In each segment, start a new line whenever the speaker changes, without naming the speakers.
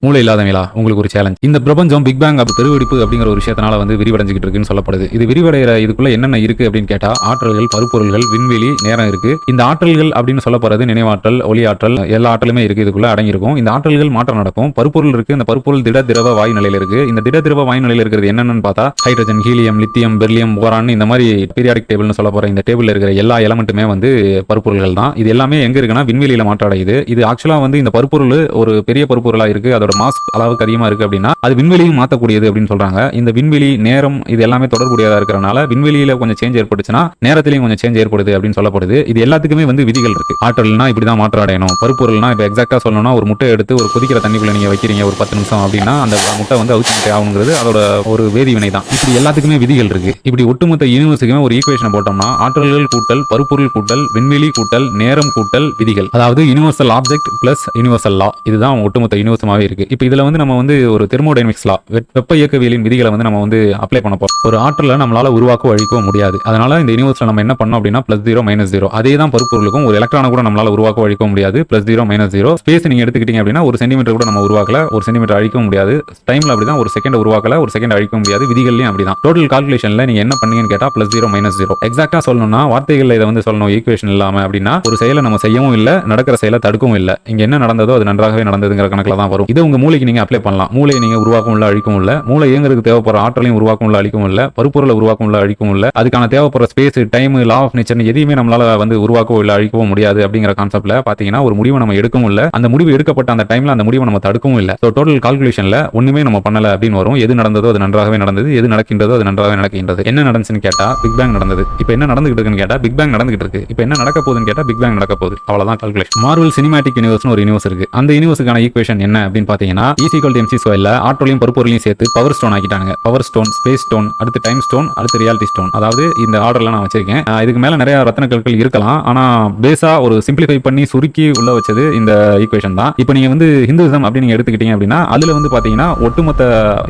மூளை இல்லாதவங்களா உங்களுக்கு ஒரு சேலஞ்ச். இந்த பிரபஞ்சம் பிக் பேங் பெருவெடிப்பு அப்படிங்கிற ஒரு விஷயத்தினால வந்து விரிவடைஞ்சிட்டு இருக்குன்னு சொல்லப்படுது. இது விரிவடைகிற இதுக்குள்ள என்னென்ன இருக்கு அப்படின்னு கேட்டா ஆற்றல்கள், பருப்பொருள்கள், விண்வெளி, நேரம் இருக்கு. இந்த ஆற்றல்கள் அப்படின்னு சொல்லப்படுறது நினைவாற்றல், ஒளி ஆற்றல், எல்லா ஆற்றலுமே இருக்கு. இதுக்குள்ள அடங்கியிருக்கும். இந்த ஆற்றல்கள் மாற்றம் நடக்கும். பருப்பொருள் இருக்கு. இந்த பருப்பொருள் திட, திரவ, வாயு நிலையில இருக்கு. இந்த திட, திரவ, வாயு நிலையில இருக்கிறது என்னென்னு பார்த்தா hydrogen, helium, lithium, beryllium, boron இந்த மாதிரி பீரியாடிக் டேபிள்னு சொல்ல போற இந்த டேபிள்ல இருக்கிற எல்லா எலமெண்ட்டுமே வந்து பருப்பொருள்கள் தான். இது எல்லாமே எங்க இருக்குன்னா விண்வெளியில மாற்றம் அடையுது. இது ஆக்சுவலா வந்து இந்த பருப்பொருள் ஒரு பெரிய பருப்பொருளா இருக்கு. அதோட மாஸ் அளவுக்கு அதிகமா இருக்கு அப்படின்னா அது விண்வெளியும் மாற்றக்கூடியது அப்படின்னு சொல்றாங்க. இந்த விண்வெளி, நேரம் இது எல்லாமே தொடர்புடையதா இருக்கிறனால விண்வெளியில கொஞ்சம் சேஞ்ச் ஏற்பட்டுச்சுன்னா நேரத்திலையும் கொஞ்சம் சேஞ்ச் ஏற்படுது அப்படின்னு சொல்லப்படுது. இது எல்லாத்துக்குமே வந்து விதிகள் இருக்கு. ஆற்றல்னா இப்படிதான் மாற்றம் அடையணும். பருப்பொருள்னா இப்போ எக்ஸாக்டா சொல்லணும்னா ஒரு முட்டை எடுத்து ஒரு கொதிக்கிற தண்ணிக்குள்ள நீங்க வைக்கிறீங்க ஒரு 10 நிமிஷம் அப்படின்னா அந்த முட்டை வந்து அவுச்சி முட்டை ஆகுங்கிறது அதோட ஒரு வேதி வினை தான். இப்படி எல்லாத்துக்குமே விதிகள் இருக்கு. இப்படி ஒட்டுமொத்த யூனிவர்ஸுக்குமே ஒரு ஈக்குவேஷனை போட்டோம்னா ஆற்றல்கள் கூட்டல் பருப்பொருள் கூட்டல் விண்வெளி கூட்டல் நேரம் கூட்டல் விதிகள், அதாவது யூனிவர்சல் ஆப்ஜெக்ட் பிளஸ் யூனிவர்சல் லா, இதுதான் ஒட்டுமொத்த யூனிவர்ஸுமாவே இருக்கு. இப்போ இதுல வந்து நம்ம வந்து ஒரு தெர்மோடைனமிக்ஸ் லா, வெப்ப இயக்கவியலின் விதிகளை வந்து நம்ம வந்து அப்ளை பண்ண போறோம். ஒரு ஆற்றலை நம்மளால உருவாக்க அழிக்கவும் முடியாது. அதனால இந்த யூனிவர்ஸ்ல நம்ம என்ன பண்ணோம் அப்படின்னா +0 -0 அதே தான் பருப்பொருளுக்கும். ஒரு எலக்ட்ரானை கூட நம்மளால உருவாக்க அழிக்கவும் முடியாது. +0 -0 ஸ்பேஸ் நீங்க எடுத்துக்கிட்டீங்க அப்படின்னா ஒரு சென்டிமீட்டர் கூட நம்ம உருவாக்கல, ஒரு சென்டிமீட்டர் அழிக்கவும் முடியாது. டைம்ல அப்படிதான் ஒரு செகண்ட் உருவாக்கல, ஒரு செகண்ட் அழிக்கவும் முடியாது. விதிகள்லயும் அப்படிதான். டோட்டல் கால்குலேஷன்ல நீங்க என்ன பண்ணீங்கன்னு கேட்டா +0 -0 எக்ஸாக்டா சொல்லணும்னா வார்த்தைகள்ல இதை வந்து சொல்லணும் ஈக்குவேஷன் இல்லாம அப்படின்னா ஒரு செயலை நம்ம செய்யவும் இல்லை, நடக்கிற செயலை தடுக்கவும் இல்லை. இங்க என்ன நடந்ததோ அது நன்றாகவே நடந்ததுங்கிற கணக்கில் தான் வரும். இதை உங்க மூளைக்கு நீங்க அப்ளை பண்ணலாம். மூளையை நீங்க உருவாக்கவும் இல்லை, அழிக்கவும் இல்லை. மூளை இயங்குறதுக்கு தேவைப்படுற ஆற்றலையும் உருவாக்கவும் இல்லை, அழிக்கவும் இல்லை. பருப்பொருளை உருவாக்கவும் இல்லை, அழிக்கவும் இல்லை. அதுக்கான தேவைப்படுற space, time, law of nature எதையுமே நம்மளால வந்து உருவாக்கவும் இல்லை, அழிக்கவும் முடியாது அப்படிங்கிற கான்செப்ட்ல பாத்தீங்கன்னா ஒரு முடிவை நம்ம எடுக்கவும் இல்லை, அந்த முடிவு எடுக்கப்பட்ட அந்த டைம்ல அந்த முடிவை நம்ம தடுக்கவும் இல்லை. ஸோ டோட்டல் கால்குலேஷன்ல ஒண்ணுமே நம்ம பண்ணல அப்படின்னு வரும். எது நடந்ததோ அது நன்றாகவே நடந்தது, எது நடக்கின்றதோ அது நன்றாகவே நடக்கின்றது. என்ன நடந்துச்சுன்னு கேட்டா பிக் பேங் நடந்தது. இப்போ என்ன நடந்துகிட்டு இருக்குன்னு கேட்டா பிக் பேங் நடந்துகிட்டு இருக்கு. இப்போ என்ன நடக்க போகுதுன்னு கேட்டா பிக் பேங் நடக்க போகுது. அவ்வளவுதான் கால்குலேஷன். மார்வல் சினிமேட்டிக் யூனிவர்ஸ்னு ஒரு யூனிவர்ஸ் இருக்கு. அந்த யூனிவர்ஸுக்கான ஈக்குவேஷன் என்ன அப்படின்னு பாத்தீங்கன்னா E=mc²ல ஆற்றலையும் பருப்பொருளையும் சேர்த்து பவர் ஸ்டோன் ஆக்கிட்டாங்க. பவர் ஸ்டோன், ஸ்பேஸ் ஸ்டோன், அடுத்து டைம் ஸ்டோன், அடுத்து ரியாலிட்டி ஸ்டோன். அதாவது இந்த ஆர்டர்ல நான் வச்சிருக்கேன். இதுக்கு மேல நிறைய ரத்தின கற்கள் இருக்கலாம். ஆனா பேஸா ஒரு சிம்பிளிஃபை பண்ணி சுருக்கி உள்ள வச்சது இந்த ஈக்குவேஷன் தான். இப்போ நீங்க வந்து ஹிந்துசம் அப்படி நீங்க எடுத்துக்கிட்டீங்க அப்படின்னா அதுல வந்து பாத்தீங்கன்னா ஒட்டுமொத்த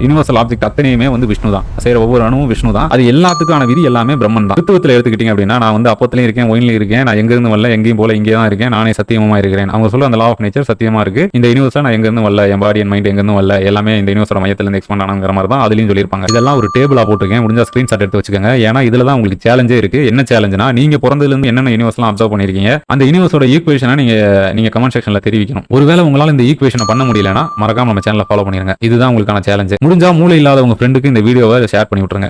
யூனிவர்சல் ஆப்ஜெக்ட் அத்தனையுமே வந்து விஷ்ணு தான். செய்யற ஒவ்வொரு அணுவும் விஷ்ணு தான். அது எல்லாத்துக்கான விதி எல்லாமே பிரம்மன் தான். கிறிஸ்துவத்துல எடுத்துக்கிட்டீங்க அப்படின்னா நான் வந்து அப்பத்திலையும் இருக்கேன், ஒயின்லயும் இருக்கேன், நான் எங்க இருந்து வரல, எங்கேயும் போல இங்கே தான் இருக்கேன், நானே சத்தியமா இருக்கிறேன். அவங்க சொல்ல அந்த லா ஆஃப் நேச்சர் சத்தியமா இருக்கு. இந்த யூனிவர்ஸ்ல நான் எங்க இருந்து வரல, என் பாடி என் மைண்ட் எங்க இருந்து வரல, எல்லாமே இந்த யூனிவர்ஸோட மையத்துல இருந்து எக்ஸ்பாண்ட் ஆனங்கிற மாதிரி தான் அதுலயும் சொல்லியிருப்பாங்க. இதெல்லாம் ஒரு டேபிளா போட்டுருக்கேன். முடிஞ்சா ஸ்கிரீன்ஷாட் எடுத்து வச்சுக்கோங்க. ஏன்னா இதுல தான் உங்களுக்கு சேலஞ்சே இருக்கு. என்ன சேலஞ்சுனா நீங்க பிறந்ததுல இருந்து என்னென்ன யூனிவர்ஸ்லாம் அப்சர்வ் பண்ணிருக்கீங்க, அந்த யூனிவர்ஸோட ஈக்குவேஷனை நீங்க கமெண்ட் செக்ஷன்ல தெரிவிக்கணும். ஒருவேளை உங்களால இந்த ஈக்குவேஷனை பண்ண முடியலன்னா மறக்காம நம்ம சேனலை ஃபாலோ பண்ணிருங்க. இதுதான் உங்களுக்கான சேலஞ்சு. முடிஞ்சா மூளை இல்லாத உங்க ஃப்ரெண்டுக்கு இந்த வீடியோவை ஷேர் பண்ணி விட்டுருங்க.